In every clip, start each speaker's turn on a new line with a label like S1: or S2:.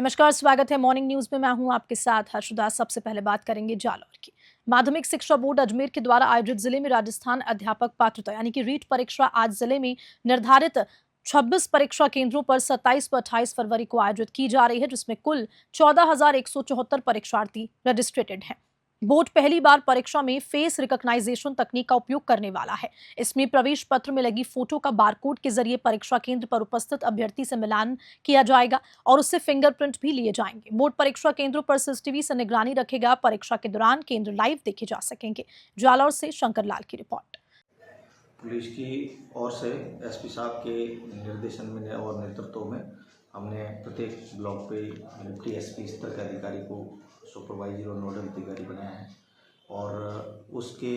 S1: नमस्कार, स्वागत है मॉर्निंग न्यूज में। मैं हूं आपके साथ हर्षदा। सबसे पहले बात करेंगे जालौर की। माध्यमिक शिक्षा बोर्ड अजमेर के द्वारा आयोजित जिले में राजस्थान अध्यापक पात्रता यानी कि रीट परीक्षा आज जिले में निर्धारित 26 परीक्षा केंद्रों पर 27 व 28 फरवरी को आयोजित की जा रही है, जिसमें कुल 14,174 परीक्षार्थी रजिस्ट्रेटेड हैं। बोर्ड पहली बार परीक्षा में फेस रिकॉग्नाइजेशन तकनीक का उपयोग करने वाला है। इसमें प्रवेश पत्र में लगी फोटो का बारकोड के जरिए परीक्षा केंद्र पर उपस्थित अभ्यर्थी से मिलान किया जाएगा और उससे फिंगरप्रिंट भी लिए जाएंगे। बोर्ड परीक्षा केंद्रों पर सीसीटीवी से निगरानी रखेगा। परीक्षा के दौरान केंद्र लाइव देखे जा सकेंगे। जालौर से शंकर लाल की रिपोर्ट।
S2: पुलिस की ओर से एसपी साहब के निर्देशन में और नेतृत्व में हमने प्रत्येक ब्लॉक पे डिप्टी एसपी स्तर के अधिकारी को सुपरवाइजर और नोडल अधिकारी बनाया है और उसके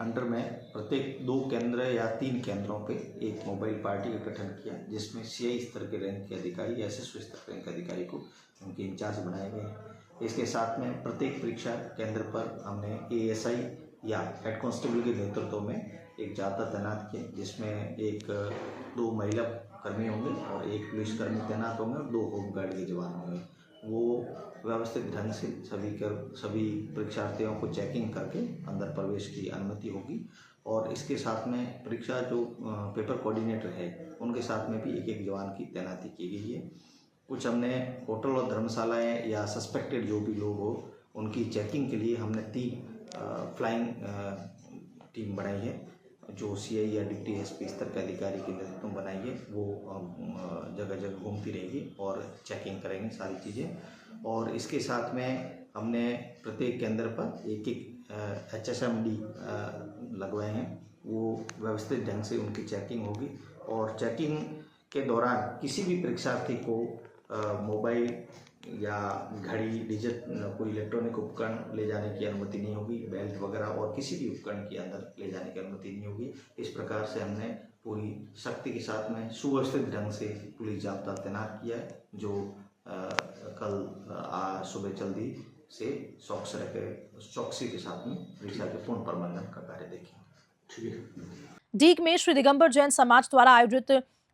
S2: अंडर में प्रत्येक 2 केंद्र या 3 केंद्रों पे एक मोबाइल पार्टी का गठन किया, जिसमें सीआई स्तर के रैंक के अधिकारी, एसएसओ स्तर के रैंक के अधिकारी को उनके इंचार्ज बनाए गए हैं। इसके साथ में प्रत्येक परीक्षा केंद्र पर हमने एएसआई या हेड कांस्टेबल के नेतृत्व में एक जाब्ता तैनात किया, जिसमें 2 महिला कर्मी होंगे और 1 पुलिस कर्मी तैनात होंगे और 2 होमगार्ड के जवान होंगे। वो व्यवस्थित ढंग से सभी परीक्षार्थियों को चेकिंग करके अंदर प्रवेश की अनुमति होगी और इसके साथ में परीक्षा जो पेपर कोऑर्डिनेटर है उनके साथ में भी एक जवान की तैनाती की गई है। कुछ हमने होटल और धर्मशालाएँ या सस्पेक्टेड जो भी लोग हो उनकी चेकिंग के लिए हमने 3 फ्लाइंग टीम बनाई है, जो सीआई या डिप्टी एसपी स्तर के अधिकारी के नेतृत्व बनाई है। वो जगह जगह घूमती रहेगी और चेकिंग करेंगे सारी चीज़ें। और इसके साथ में हमने प्रत्येक केंद्र पर एक HSMD लगवाए हैं। वो व्यवस्थित ढंग से उनकी चेकिंग होगी और चेकिंग के दौरान किसी भी परीक्षार्थी को मोबाइल या घड़ी, कोई इलेक्ट्रॉनिक उपकरण ले जाने की अनुमति नहीं होगी। बेल्ट वगैरह और किसी भी उपकरण के अंदर ले जाने की अनुमति नहीं होगी। इस प्रकार से हमने पूरी सख्ती के साथ में सुव्यवस्थित ढंग से पुलिस जाब्ता तैनात किया है, जो कल सुबह जल्दी से चौकसी के साथ में परीक्षा के पूर्ण प्रबंधन का कार्य देखेंगे।
S1: डीग में श्री दिगंबर जैन समाज द्वारा आयोजित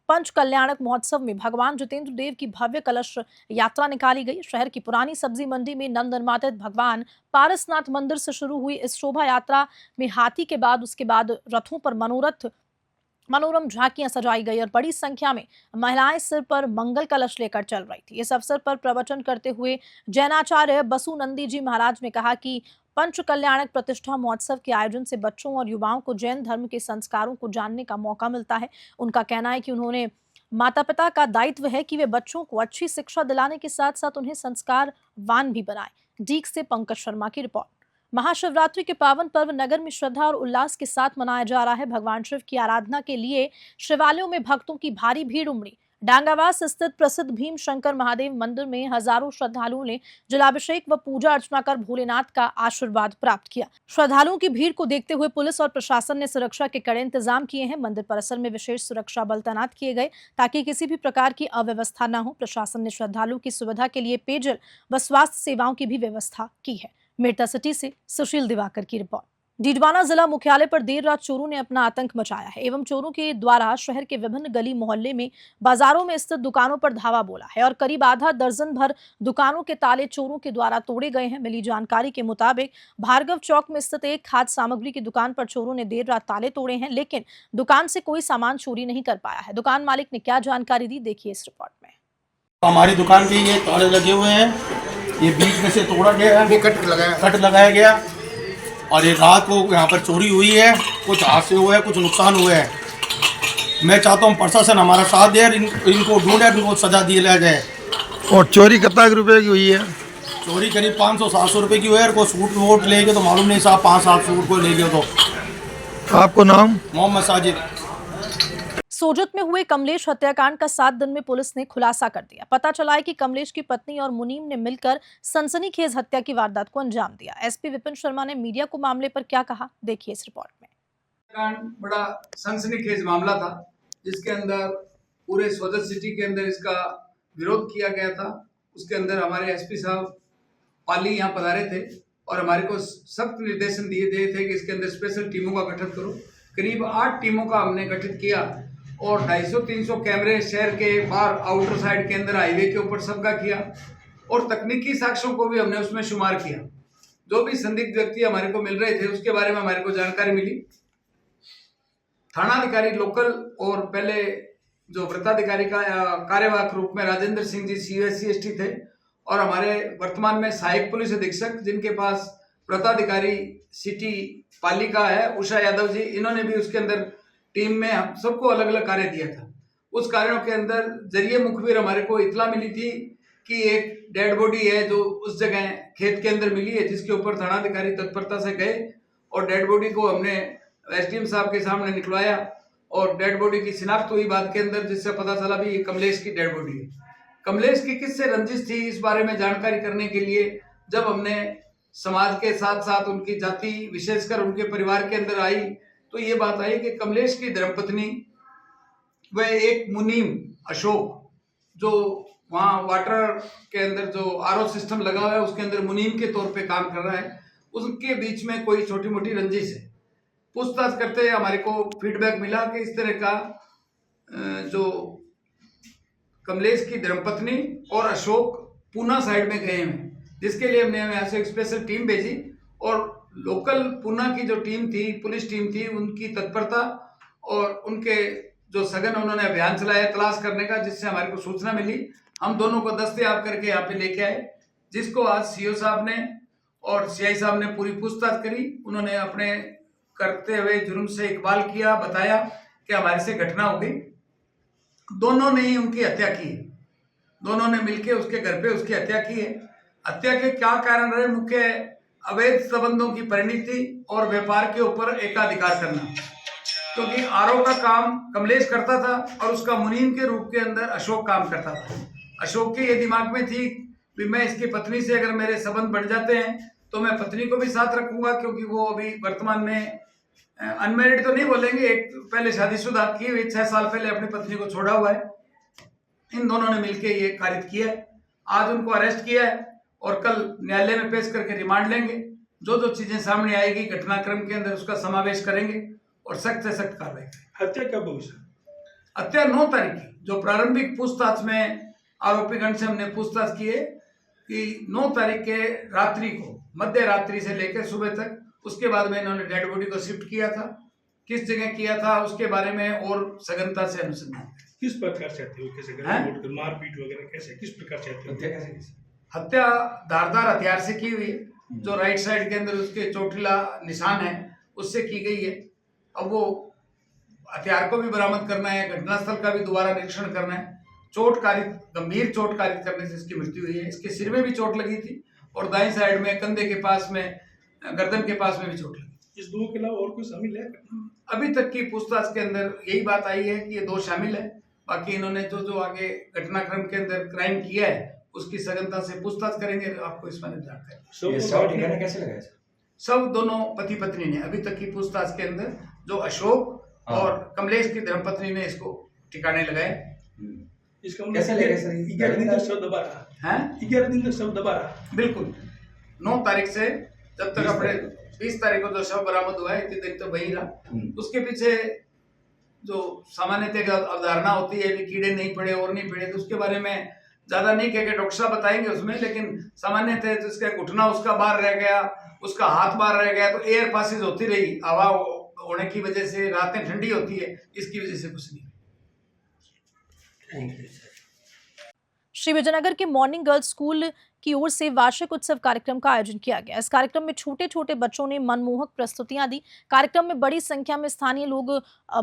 S1: पंच कल्याणक महोत्सव में भगवान जितेंद्र देव की भव्य कलश यात्रा निकाली गई। शहर की पुरानी सब्जी मंडी में नव निर्मित भगवान पारसनाथ मंदिर से शुरू हुई इस शोभा यात्रा में हाथी के बाद उसके बाद रथों पर मनोरम झांकियां सजाई गई और बड़ी संख्या में महिलाएं सिर पर मंगल कलश लेकर चल रही थी। इस अवसर पर प्रवचन करते हुए जैनाचार्य बसु नंदी जी महाराज ने कहा कि पंच कल्याणक प्रतिष्ठा महोत्सव के आयोजन से बच्चों और युवाओं को जैन धर्म के संस्कारों को जानने का मौका मिलता है। उनका कहना है कि उन्होंने माता पिता का दायित्व है कि वे बच्चों को अच्छी शिक्षा दिलाने के साथ साथ उन्हें संस्कारवान भी बनाएं। डीग से पंकज शर्मा की रिपोर्ट। महाशिवरात्रि के पावन पर्व नगर में श्रद्धा और उल्लास के साथ मनाया जा रहा है। भगवान शिव की आराधना के लिए शिवालयों में भक्तों की भारी भीड़ उमड़ी। डांगावास स्थित प्रसिद्ध भीम शंकर महादेव मंदिर में हजारों श्रद्धालुओं ने जलाभिषेक व पूजा अर्चना कर भोलेनाथ का आशीर्वाद प्राप्त किया। श्रद्धालुओं की भीड़ को देखते हुए पुलिस और प्रशासन ने सुरक्षा के कड़े इंतजाम किए हैं। मंदिर परिसर में विशेष सुरक्षा बल तैनात किए गए ताकि किसी भी प्रकार की अव्यवस्था न हो। प्रशासन ने श्रद्धालुओं की सुविधा के लिए पेयजल व स्वास्थ्य सेवाओं की भी व्यवस्था की है। मेरठा सिटी से सुशील दिवाकर की रिपोर्ट। डीडवाना जिला मुख्यालय पर देर रात चोरों ने अपना आतंक मचाया है एवं चोरों के द्वारा शहर के विभिन्न गली मोहल्ले में बाजारों में स्थित दुकानों पर धावा बोला है और करीब आधा दर्जन भर दुकानों के ताले चोरों के द्वारा तोड़े गए हैं। मिली जानकारी के मुताबिक भार्गव चौक में स्थित एक खाद्य सामग्री की दुकान पर चोरों ने देर रात ताले तोड़े हैं, लेकिन दुकान से कोई सामान चोरी नहीं कर पाया है। दुकान मालिक ने क्या जानकारी दी, देखिए इस रिपोर्ट में।
S3: हमारी दुकान के ये ताले लगे हुए हैं, ये बीच में से तोड़ा गया है, कट लगाया गया और ये रात को यहाँ पर चोरी हुई है। कुछ हादसे हुए हैं, कुछ नुकसान हुए हैं। मैं चाहता हूँ प्रशासन हमारा साथ दे, इनको ढूंढे, इनको सजा दिया जाए।
S4: और चोरी कितना रुपए की हुई है?
S3: चोरी करीब 500-700 रुपये की हुई है। कोई सूट वोट ले गए तो मालूम नहीं साहब, 5-7 सूट को ले गए। तो
S4: आपको नाम?
S3: मोहम्मद साजिद।
S1: सोजत में हुए कमलेश हत्याकांड का 7 दिन में पुलिस ने खुलासा कर दिया। पता चला है कि कमलेश की पत्नी और मुनीम ने मिलकर सनसनीखेज हत्या की वारदात को अंजाम दिया। एसपी विपिन शर्मा ने मीडिया को मामले पर क्या कहा, देखिए इस रिपोर्ट में।
S5: बड़ा सनसनीखेज मामला था, जिसके अंदर पूरे सोजत सिटी के अंदर इसका विरोध किया गया था। उसके अंदर हमारे एसपी साहब पाली यहाँ पधारे थे और हमारे को सख्त निर्देशन दिए गए थे कि इसके अंदर स्पेशल टीमों का गठन करो। करीब 8 टीमों का हमने गठित किया और 250-300 कैमरे शहर के बाहर आउटर साइड के अंदर हाईवे के ऊपर सबका किया और तकनीकी साक्ष्यों को भी हमने उसमें शुमार किया। जो भी संदिग्ध व्यक्ति हमारे को मिल रहे थे उसके बारे में हमारे को जानकारी मिली। थानाधिकारी लोकल और पहले जो वृत्ताधिकारी का कार्यवाहक रूप में राजेंद्र सिंह जी CSC थे और हमारे वर्तमान में सहायक पुलिस अधीक्षक जिनके पास वृत्ताधिकारी सिटी पालिका है उषा यादव जी, इन्होंने भी उसके अंदर टीम में हम सबको अलग अलग कार्य दिया था। उस कार्यों के अंदर जरिए मुखबिर हमारे को इतला मिली थी कि एक डेड बॉडी है जो उस जगह खेत के अंदर मिली है, जिसके ऊपर थानाधिकारी तत्परता से गए और डेड बॉडी को हमने SDM साहब के सामने निकलवाया और डेड बॉडी की शिनाख्त हुई बाद के अंदर, जिससे पता चला भी ये कमलेश की डेड बॉडी है। कमलेश की किससे रंजिश थी इस बारे में जानकारी करने के लिए जब हमने समाज के साथ साथ उनकी जाति विशेषकर उनके परिवार के अंदर आई तो ये बात आई कि कमलेश की धर्मपत्नी वह एक मुनीम अशोक जो वहाँ वाटर के अंदर जो RO सिस्टम लगा हुआ है उसके अंदर मुनीम के तौर पे काम कर रहा है, उसके बीच में कोई छोटी मोटी रंजिश है। पूछताछ करते हमारे को फीडबैक मिला कि इस तरह का जो कमलेश की धर्मपत्नी और अशोक पूना साइड में गए हैं, जिसके लिए हमने यहाँ से एक स्पेशल टीम भेजी और लोकल पूना की जो टीम थी, पुलिस टीम थी, उनकी तत्परता और उनके जो सघन उन्होंने अभियान चलाया तलाश करने का, जिससे हमारे को सूचना मिली। हम दोनों को दस्तयाब करके यहाँ पे लेके आए, जिसको आज CO साहब ने और CI साहब ने पूरी पूछताछ करी। उन्होंने अपने करते हुए जुर्म से इकबाल किया, बताया कि हमारे से घटना हो गई। दोनों ने ही उनकी हत्या की है, दोनों ने मिलकर उसके घर पे उसकी हत्या की है। हत्या के क्या कारण रहे? मुख्य अवैध संबंधों की परिणति और व्यापार के ऊपर एकाधिकार करना, क्योंकि RO का काम कमलेश करता था और उसका मुनीम के रूप के अंदर अशोक काम करता था। अशोक के ये दिमाग में थी कि मैं इसकी पत्नी से अगर मेरे संबंध बढ़ जाते हैं तो मैं पत्नी को भी साथ रखूंगा, क्योंकि वो अभी वर्तमान में अनमेरिड तो नहीं बोलेंगे, एक पहले शादीशुदा की हुई 6 साल पहले अपनी पत्नी को छोड़ा हुआ है। इन दोनों ने मिलकर ये कारित किया है। आज उनको अरेस्ट किया है और कल न्यायालय में पेश करके रिमांड लेंगे। जो जो चीजें सामने आएगी घटनाक्रम के अंदर उसका समावेश करेंगे और सख्त से सख्त कार्रवाई करेंगे।
S6: हत्या कब हुई सर?
S5: हत्या 9 तारीख की, जो प्रारंभिक पूछताछ में आरोपीगण से हमने पूछताछ की है कि 9 तारीख के रात्रि को, मध्य रात्रि से लेकर सुबह तक, उसके बाद में इन्होंने डेड बॉडी को शिफ्ट किया था। किस जगह किया था उसके बारे में और सघनता से अनुसंधान।
S6: किस प्रकार से हत्या हुई? कैसे मारपीट वगैरह कैसे, किस प्रकार से हत्या हुई?
S5: हत्या धारदार हथियार से की हुई है, जो राइट साइड के अंदर उसके चोटिला निशान है उससे की गई है। अब वो हथियार को भी बरामद करना है, घटनास्थल का भी दोबारा निरीक्षण करना है। गंभीर चोट कारित करने से इसकी मृत्यु हुई है। इसके सिर में भी चोट लगी थी और दाईं साइड में कंधे के पास में, गर्दन के पास में भी चोट लगी।
S6: इस 2 के अलावा और कोई शामिल है?
S5: अभी तक की पूछताछ के अंदर यही बात आई है कि ये 2 शामिल है। बाकी इन्होंने जो आगे घटनाक्रम के अंदर क्राइम किया है उसकी सघनता से पूछताछ करेंगे, आपको इस बारे में जानकारी।
S7: कैसे लगाया?
S5: सब दोनों पति पत्नी ने अभी तक की पूछताछ के अंदर, जो अशोक और कमलेश की धर्मपत्नी ने इसको ठिकाने लगाए।
S6: इसका
S7: कैसे लगे सर?
S6: 11 दिन तक शव दबा रहा है। 11 दिन तक शव दबा रहा।
S5: बिल्कुल 9 तारीख से जब तक अपने 20 तारीख को जो शव बरामद हुआ है, इतनी दिन तो वही रहा। उसके पीछे जो सामान्यतः अवधारणा होती है कि कीड़े नहीं पड़े और नहीं पड़े, तो उसके बारे में ज्यादा नहीं कह के डॉक्टर साहब बताएंगे उसमें, लेकिन सामान्यतः जिसका घुटना उसका बाहर रह गया, उसका हाथ बाहर रह गया, तो एयर पासेज होती रही, हवा होने की वजह से, रातें ठंडी होती है, इसकी वजह से कुछ नहीं।
S1: श्री विजयनगर के मॉर्निंग गर्ल्स स्कूल की ओर से वार्षिक उत्सव कार्यक्रम का आयोजन किया गया। इस कार्यक्रम में छोटे छोटे बच्चों ने मनमोहक प्रस्तुतियां दी। कार्यक्रम में बड़ी संख्या में स्थानीय लोग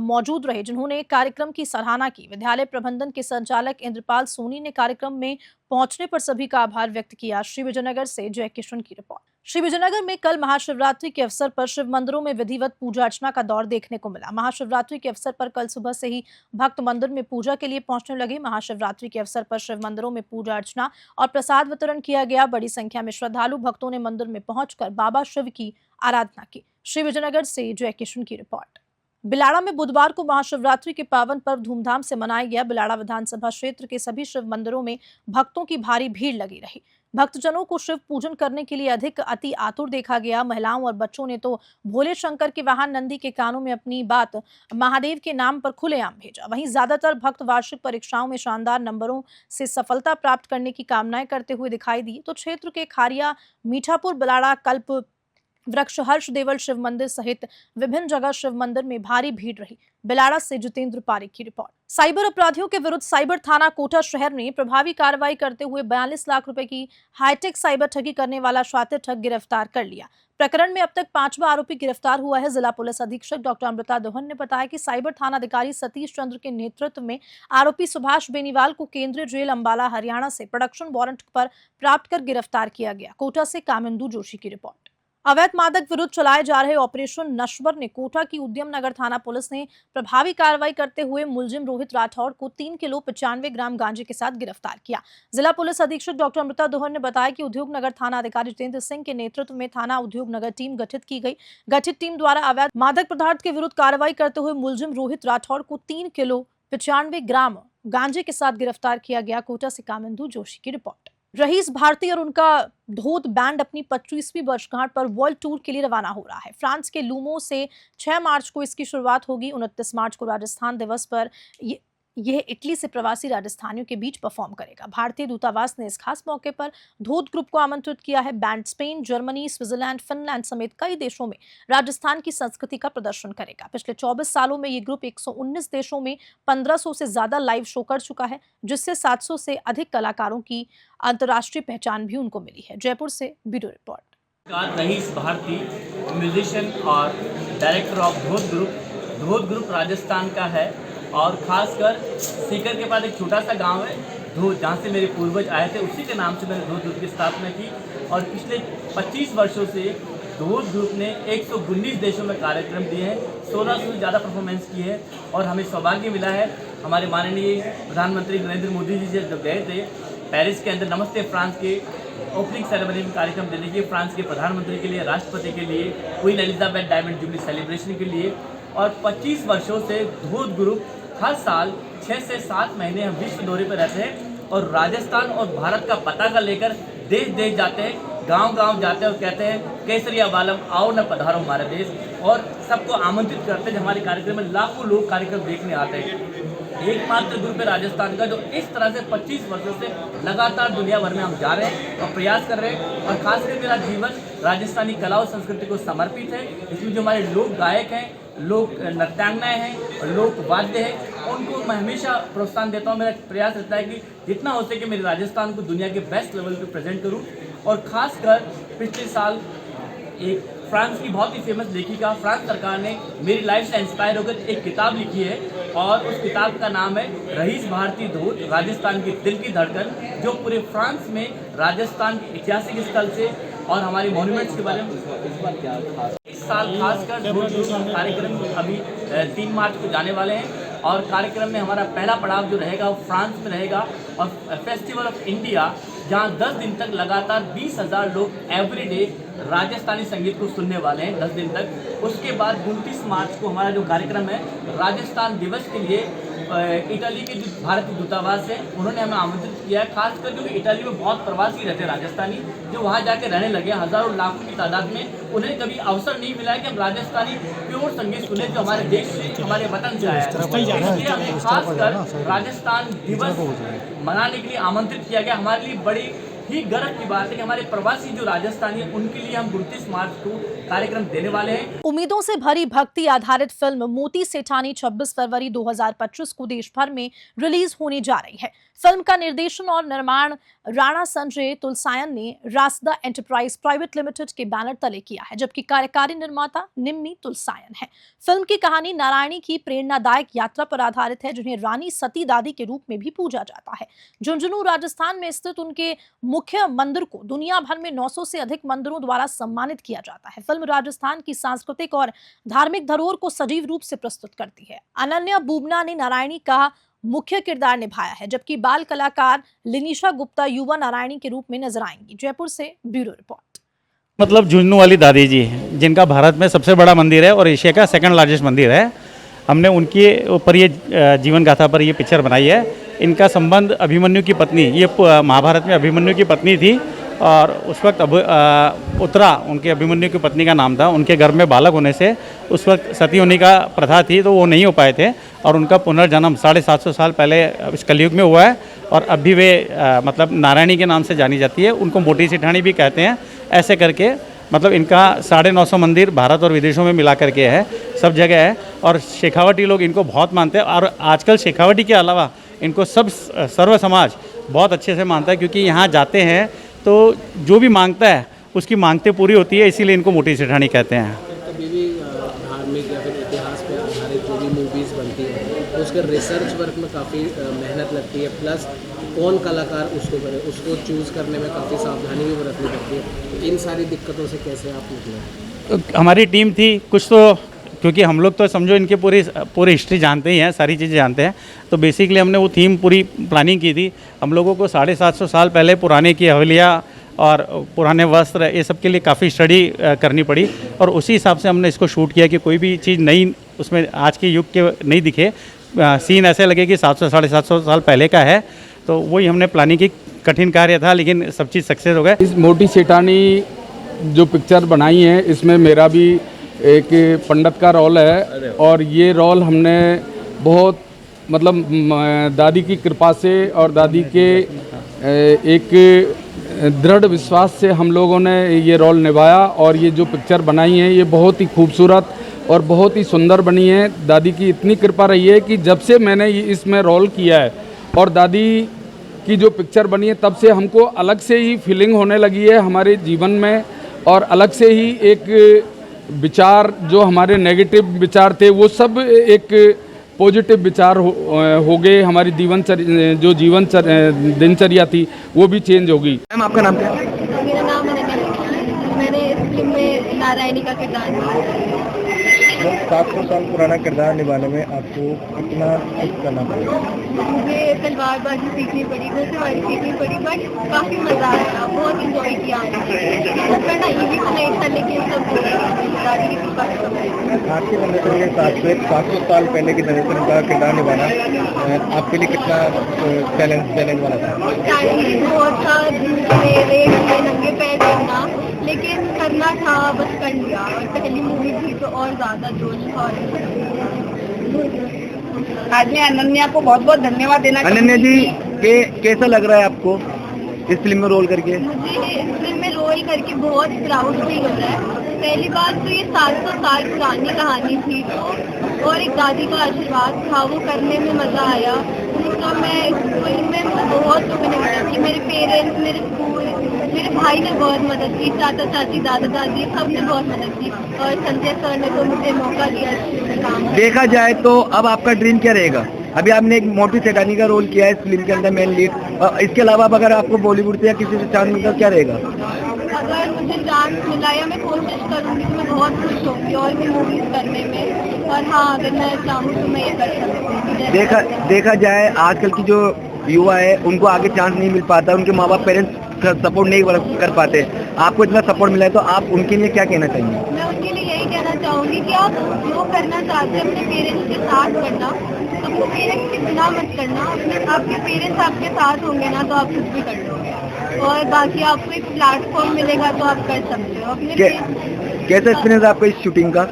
S1: मौजूद रहे, जिन्होंने कार्यक्रम की सराहना की। विद्यालय प्रबंधन के संचालक इंद्रपाल सोनी ने कार्यक्रम में पहुंचने पर सभी का आभार व्यक्त किया। श्री विजयनगर से जय किशन की रिपोर्ट। श्री विजयनगर में कल महाशिवरात्रि के अवसर पर शिव मंदिरों में विधिवत पूजा अर्चना का दौर देखने को मिला। महाशिवरात्रि के अवसर पर कल सुबह से ही भक्त मंदिर में पूजा के लिए पहुंचने लगे। महाशिवरात्रि के अवसर पर शिव मंदिरों में पूजा अर्चना और प्रसाद वितरण किया गया। बड़ी संख्या में श्रद्धालु भक्तों ने मंदिर में पहुंचकर बाबा शिव की आराधना की। श्री विजयनगर से जय किशन की रिपोर्ट। बिलाड़ा में बुधवार को महाशिवरात्रि के पावन पर्व धूमधाम से मनाया गया। बिलाड़ा विधानसभा क्षेत्र के सभी शिव मंदिरों में भक्तों की भारी भीड़ लगी रही। भक्तजनों को शिव पूजन करने के लिए अति आतुर देखा गया। महिलाओं और बच्चों ने तो भोले शंकर के वाहन नंदी के कानों में अपनी बात महादेव के नाम पर खुलेआम भेजा। वहीं ज्यादातर भक्त वार्षिक परीक्षाओं में शानदार नंबरों से सफलता प्राप्त करने की कामनाएं करते हुए दिखाई दी। तो क्षेत्र के खारिया, मीठापुर, बिलाड़ा, कल्प वृक्ष, हर्ष देवल शिव मंदिर सहित विभिन्न जगह शिव मंदिर में भारी भीड़ रही। बिलाड़ा से जितेंद्र पारिक की रिपोर्ट। साइबर अपराधियों के विरुद्ध साइबर थाना कोटा शहर ने प्रभावी कार्रवाई करते हुए 42 लाख रुपए की हाईटेक साइबर ठगी करने वाला शातिर ठग गिरफ्तार कर लिया। प्रकरण में अब तक 5वां आरोपी गिरफ्तार हुआ है। जिला पुलिस अधीक्षक डॉक्टर अमृता दोहन ने बताया कि साइबर थाना अधिकारी सतीश चंद्र के नेतृत्व में आरोपी सुभाष बेनीवाल को केंद्रीय जेल अंबाला हरियाणा से प्रोडक्शन वारंट पर प्राप्त कर गिरफ्तार किया गया। कोटा से कामिंदु जोशी की रिपोर्ट। अवैध मादक विरुद्ध चलाए जा रहे ऑपरेशन नश्वर ने कोटा की उद्यम नगर थाना पुलिस ने प्रभावी कार्रवाई करते हुए मुलजिम रोहित राठौड़ को 3 किलो 95 ग्राम गांजे के साथ गिरफ्तार किया। जिला पुलिस अधीक्षक डॉक्टर अमृता दोहन ने बताया कि उद्योग नगर थाना अधिकारी जितेंद्र सिंह के नेतृत्व में थाना उद्योग नगर टीम गठित की गई। गठित टीम द्वारा अवैध मादक पदार्थ के विरुद्ध कार्रवाई करते हुए मुलजिम रोहित राठौड़ को 3 किलो 95 ग्राम गांजे के साथ गिरफ्तार किया गया। कोटा से कामिंदु जोशी की रिपोर्ट। रईस भारती और उनका धोत बैंड अपनी 25वीं वर्षगांठ पर वर्ल्ड टूर के लिए रवाना हो रहा है। फ्रांस के लूमो से 6 मार्च को इसकी शुरुआत होगी। 29 मार्च को राजस्थान दिवस पर यह इटली से प्रवासी राजस्थानियों के बीच परफॉर्म करेगा। भारतीय दूतावास ने इस खास मौके पर धोत ग्रुप को आमंत्रित किया है। Band Spain, Germany, Switzerland, Finland समेत कई देशों में राजस्थान की संस्कृति का प्रदर्शन करेगा। पिछले 24 सालों में ये ग्रुप 119 देशों में 1500 से ज्यादा लाइव शो कर चुका है, जिससे 700 से अधिक कलाकारों की अंतर्राष्ट्रीय पहचान भी उनको मिली है। जयपुर से bureau report.
S7: Rice Bharti musician और डायरेक्टर ऑफ धोत ग्रुप राजस्थान का है और खासकर सीकर के पास एक छोटा सा गांव है धोत, जहाँ से मेरे पूर्वज आए थे, उसी के नाम से मैंने धोत ग्रुप की स्थापना की। और पिछले 25 वर्षों से धोत ग्रुप ने 119 देशों में कार्यक्रम दिए हैं, 1600 से ज़्यादा परफॉर्मेंस की है। और हमें सौभाग्य मिला है, हमारे माननीय प्रधानमंत्री नरेंद्र मोदी जी जब गए थे पेरिस के अंदर नमस्ते फ्रांस के ओपनिंग सेरेमनी में कार्यक्रम देने के, फ्रांस के प्रधानमंत्री के लिए, राष्ट्रपति के लिए, queen Elizabeth diamond jubilee celebration के लिए। और 25 वर्षों से धोत ग्रुप हर साल 6 से 7 महीने हम विश्व दौरे पर रहते हैं और राजस्थान और भारत का पताका लेकर देश देश जाते हैं, गांव-गांव जाते हैं और कहते हैं केसरिया बालम आओ न पधारो हमारे देश, और सबको आमंत्रित करते हैं। हमारे कार्यक्रम में लाखों लोग कार्यक्रम देखने आते हैं। एकमात्र ग्रुप है राजस्थान का जो इस तरह से 25 वर्षों से लगातार दुनिया भर में हम जा रहे हैं और प्रयास कर रहे हैं। और खासकर मेरा जीवन राजस्थानी कला और संस्कृति को समर्पित है। इसमें जो हमारे लोक गायक हैं, लोक नृत्यांगनाएँ हैं और लोक वाद्य हैं, उनको मैं हमेशा प्रोत्साहन देता हूँ। मेरा प्रयास रहता है कि जितना हो सके मेरे राजस्थान को दुनिया के बेस्ट लेवल पे प्रेजेंट करूँ। और ख़ासकर पिछले साल एक फ्रांस की बहुत ही फेमस लेखिका, फ्रांस सरकार ने मेरी लाइफ से इंस्पायर होकर एक किताब लिखी है और उस किताब का नाम है रईस भारती धोत, राजस्थान की दिल की धड़कन, जो पूरे फ्रांस में राजस्थान के ऐतिहासिक स्थल से और हमारे मॉन्यूमेंट्स के बारे में इस साल खासकर कार्यक्रम अभी 3 मार्च को जाने वाले हैं। और कार्यक्रम में हमारा पहला पड़ाव जो रहेगा वो फ्रांस में रहेगा और फेस्टिवल ऑफ इंडिया, जहाँ 10 दिन तक लगातार 20,000 लोग एवरीडे राजस्थानी संगीत को सुनने वाले हैं 10 दिन तक। उसके बाद 29 मार्च को हमारा जो कार्यक्रम है राजस्थान दिवस के लिए इटली के जो भारतीय दूतावास है उन्होंने हमें आमंत्रित किया है। खासकर क्योंकि इटली में बहुत प्रवासी रहते हैं राजस्थानी, जो वहाँ जाके रहने लगे हज़ारों लाखों की तादाद में। उन्हें कभी अवसर नहीं मिला है कि हम राजस्थानी प्योर संगीत सुने जो हमारे देश से, हमारे वतन से आया है। इसलिए हमें खासकर राजस्थान दिवस मनाने के लिए आमंत्रित किया गया। हमारे लिए बड़ी ही गर्व की बात है कि हमारे प्रवासी जो राजस्थानी हैं उनके लिए हम 29 मार्च को कार्यक्रम देने वाले हैं।
S1: उम्मीदों से भरी भक्ति आधारित फिल्म मोती सेठानी 26 फरवरी 2025 को देश भर में रिलीज होने जा रही है। फिल्म का निर्देशन और निर्माण राणा संजय तुलसायन ने रासदा एंटरप्राइज प्राइवेट लिमिटेड के बैनर तले किया है, जबकि कार्यकारी निर्माता निम्मी तुलसायन है। फिल्म की कहानी नारायणी की प्रेरणादायक यात्रा पर आधारित है, जिन्हें रानी सती दादी के रूप में भी पूजा जाता है। झुंझुनू राजस्थान में स्थित उनके मुख्य मंदिर को दुनिया भर में 900 से अधिक मंदिरों द्वारा सम्मानित किया जाता है। फिल्म राजस्थान की सांस्कृतिक और धार्मिक धरोहर को सजीव रूप से प्रस्तुत करती है। अनन्या बुबना ने नारायणी का मुख्य किरदार निभाया है, जबकि बाल कलाकार लिनिशा गुप्ता युवा नारायणी के रूप में नजर आएंगी। जयपुर से ब्यूरो रिपोर्ट।
S8: मतलब झुंझुनू वाली दादी जी, जिनका भारत में सबसे बड़ा मंदिर है और एशिया का 2nd लार्जेस्ट मंदिर है। हमने उनके ऊपर ये जीवन गाथा पर ये पिक्चर बनाई है। इनका संबंध अभिमन्यु की पत्नी, ये महाभारत में अभिमन्यु की पत्नी थी और उस वक्त उत्तरा उनके अभिमन्यु की पत्नी का नाम था। उनके घर में बालक होने से उस वक्त सती होने का प्रथा थी, तो वो नहीं हो पाए थे और उनका पुनर्जन्म 750 साल पहले इस कलयुग में हुआ है और अब भी वे मतलब नारायणी के नाम से जानी जाती है। उनको मोटी सेठानी भी कहते हैं। ऐसे करके मतलब इनका 950 मंदिर भारत और विदेशों में मिला करके है, सब जगह है और शेखावटी लोग इनको बहुत मानते हैं। और आजकल शेखावटी के अलावा इनको सर्व समाज बहुत अच्छे से मानता है, क्योंकि यहाँ जाते हैं तो जो भी मांगता है उसकी मांगते पूरी होती है, इसीलिए इनको मोटी सेठानी कहते हैं।
S9: कभी भी धार्मिक या फिर इतिहास पे आधारित जो भी मूवीज़ बनती है तो उसके रिसर्च वर्क में काफ़ी मेहनत लगती है, प्लस कौन कलाकार उसको करे उसको चूज़ करने में काफ़ी सावधानी भी बरतनी पड़ती है। तो इन सारी दिक्कतों से कैसे आप निकले?
S8: हमारी टीम थी कुछ, तो क्योंकि हम लोग तो समझो इनके पूरी हिस्ट्री जानते ही हैं, सारी चीज़ें जानते हैं, तो बेसिकली हमने वो थीम पूरी प्लानिंग की थी। हम लोगों को 750 साल पहले पुराने की हवेलियाँ और पुराने वस्त्र ये सब के लिए काफ़ी स्टडी करनी पड़ी और उसी हिसाब से हमने इसको शूट किया कि कोई भी चीज़ नई उसमें आज के युग के नहीं दिखे, सीन ऐसे लगे कि 700-750 साल पहले का है। तो वही हमने प्लानिंग की, कठिन कार्य था लेकिन सब चीज़ सक्सेस हो गए।
S10: इस मोटी सेठानी जो पिक्चर बनाई है इसमें मेरा भी एक पंडित का रोल है और ये रोल हमने बहुत मतलब दादी की कृपा से और दादी के एक दृढ़ विश्वास से हम लोगों ने ये रोल निभाया और ये जो पिक्चर बनाई है ये बहुत ही खूबसूरत और बहुत ही सुंदर बनी है। दादी की इतनी कृपा रही है कि जब से मैंने इसमें रोल किया है और दादी की जो पिक्चर बनी है तब से हमको अलग से ही फीलिंग होने लगी है हमारे जीवन में और अलग से ही एक विचार जो हमारे नेगेटिव विचार थे वो सब एक पॉजिटिव विचार हो गए। हमारी दिनचर्या थी वो भी चेंज होगी।
S11: मैम आपका नाम क्या है?
S12: मेरा नाम है। मैंने इस फिल्म में नारायणी का किरदार निभाया।
S11: 700 साल पुराना किरदार निभाने में आपको कितना कुछ करना पड़ेगा?
S12: मुझे तलवारबाजी सीखनी पड़ी, घोड़सवारी सीखनी पड़ी, बट काफ़ी मज़ा आया, बहुत इंजॉय किया हमने। करना ईजी तो नहीं था लेकिन सब दादी की कृपा से।
S11: आपके नज़र में 700 साल पहले की जनरेशन का किरदार निभाना आपके लिए कितना चैलेंज वाला था?
S12: चैलेंज बहुत था, नंगे पैर करना, लेकिन करना था, बस कर लिया। और पहली मूवी थी तो और ज़्यादा जोश था।
S13: आज मैं अनन्या को बहुत बहुत धन्यवाद देना।
S11: अनन्या जी कैसा लग रहा है आपको इस फिल्म में रोल करके?
S12: मुझे इस फिल्म में रोल करके बहुत प्राउड फील हो रहा है। पहली बात तो ये 700 साल पुरानी कहानी थी तो और एक दादी का आशीर्वाद था, वो करने में मज़ा आया। दूसरा मैं इस फिल्म में बहुत लोगों ने मदद की, मेरे पेरेंट्स, मेरे स्कूल, मेरे भाई ने बहुत मदद की, चाचा चाची दादा दादी सबने बहुत मदद की और संजय सर ने तो मुझे मौका दिया काम।
S11: देखा जाए तो अब आपका ड्रीम क्या रहेगा? अभी आपने एक मोटी सेठानी का रोल किया है इस फिल्म के अंदर मेन लीड, इसके अलावा अगर आपको बॉलीवुड से या किसी से चांस मिलता क्या रहेगा?
S12: अगर मुझे चांस मिला या मैं कोशिश करूँगी तो मैं बहुत खुश होंगी और भी मूवीज करने में। और हाँ, अगर मैं चाहूँ तो मैं ये कर सकती हूँ।
S11: देखा जाए आजकल की जो युवा है उनको आगे चांस नहीं मिल पाता, उनके माँ बाप पेरेंट्स सपोर्ट नहीं कर पाते। आपको इतना सपोर्ट मिला है तो आप उनके लिए क्या कहना चाहिए?
S12: मैं उनके लिए यही कहना चाहूँगी कि आप जो करना चाहते हैं अपने पेरेंट्स के साथ करना, अपने पेरेंट्स की बिना मत करना। आपके पेरेंट्स आपके साथ होंगे ना तो आप कुछ भी कर लोगे और बाकी आपको एक प्लेटफॉर्म मिलेगा तो आप कर सकते हो। अपने
S11: कैसा एक्सपीरियंस आपका इस शूटिंग का?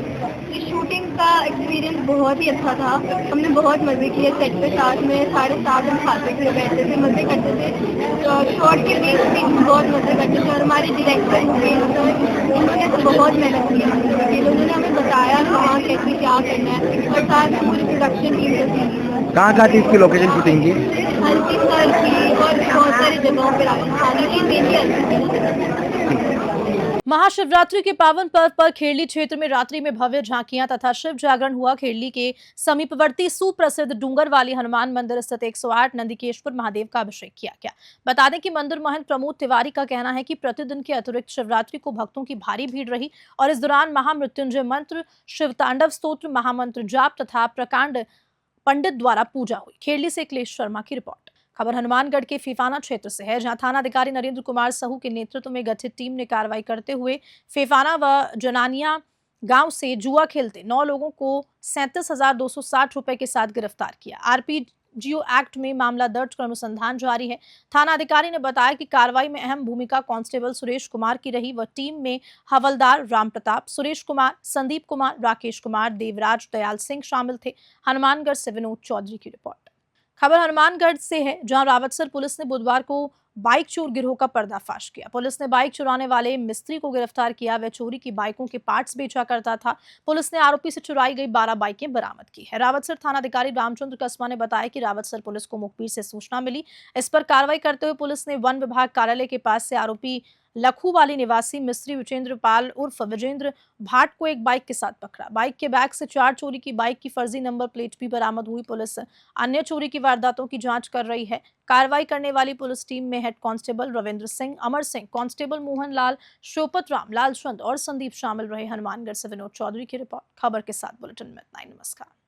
S12: शूटिंग का एक्सपीरियंस बहुत ही अच्छा था। हमने बहुत मज़े किए सेट पे, साथ में 7:30 हम खाते थे, बैठते थे, मज़े करते थे। तो शॉर्ट के बीच भी बहुत मज़े करते थे और हमारे डायरेक्टर इन्होंने तो बहुत मेहनत की। इन्होंने हमें बताया कहाँ कैसे क्या करना है और साथ में पूरी प्रोडक्शन टीम से थी।
S11: कहाँ थी इसकी लोकेशन शूटिंग की?
S12: हल्की सर की और बहुत सारी जगहों पर राजस्थान की मेनली हल्की।
S1: महाशिवरात्रि के पावन पर्व पर खेरली क्षेत्र में रात्रि में भव्य झांकियां तथा शिव जागरण हुआ। खेरली के समीपवर्ती सुप्रसिद्ध डूंगर वाली हनुमान मंदिर स्थित 108 नंदिकेश्वर महादेव का अभिषेक किया गया। बता दें कि मंदिर महंत प्रमोद तिवारी का कहना है कि प्रतिदिन के अतिरिक्त शिवरात्रि को भक्तों की भारी भीड़ रही और इस दौरान महामृत्युंजय मंत्र, शिव तांडव स्तोत्र, महामंत्र जाप तथा प्रकांड पंडित द्वारा पूजा हुई। खेरली से अखिलेश शर्मा की रिपोर्ट। खबर हनुमानगढ़ के फीफाना क्षेत्र से है, जहां थाना अधिकारी नरेंद्र कुमार साहू के नेतृत्व में गठित टीम ने कार्रवाई करते हुए फीफाना व जनानिया गांव से जुआ खेलते 9 लोगों को 37,260 रुपए के साथ गिरफ्तार किया। आरपीजीओ एक्ट में मामला दर्ज कर अनुसंधान जारी है। थाना अधिकारी ने बताया कि कार्रवाई में अहम भूमिका कांस्टेबल सुरेश कुमार की रही। वह टीम में हवलदार राम प्रताप, सुरेश कुमार, संदीप कुमार, राकेश कुमार, देवराज, दयाल सिंह शामिल थे। हनुमानगढ़ से विनोद चौधरी की रिपोर्ट। खबर हनुमानगढ़ से है, जहां रावतसर पुलिस ने बुधवार को बाइक चोर गिरोह का पर्दाफाश किया। पुलिस ने बाइक चुराने वाले मिस्त्री को गिरफ्तार किया। वह चोरी की बाइकों के पार्ट्स बेचा करता था। पुलिस ने आरोपी से चुराई गई 12 बाइकें बरामद की है। रावतसर थानाधिकारी रामचंद्र कस्बा ने बताया कि रावतसर पुलिस को मुखबिर से सूचना मिली। इस पर कार्रवाई करते हुए पुलिस ने वन विभाग कार्यालय के पास से आरोपी लखूवाली निवासी मिस्त्री विजेंद्र पाल उर्फ विजेंद्र भाट को एक बाइक के साथ पकड़ा। बाइक के बैग से 4 चोरी की बाइक की फर्जी नंबर प्लेट भी बरामद हुई। पुलिस अन्य चोरी की वारदातों की जांच कर रही है। कार्रवाई करने वाली पुलिस टीम में head constable Ravindra Singh, Amar Singh, constable Mohan Lal, शोपत Ram, Lalchand और संदीप शामिल रहे। हनुमानगढ़ से विनोद चौधरी की रिपोर्ट। खबर के साथ बुलेटिन में इतना ही। नमस्कार।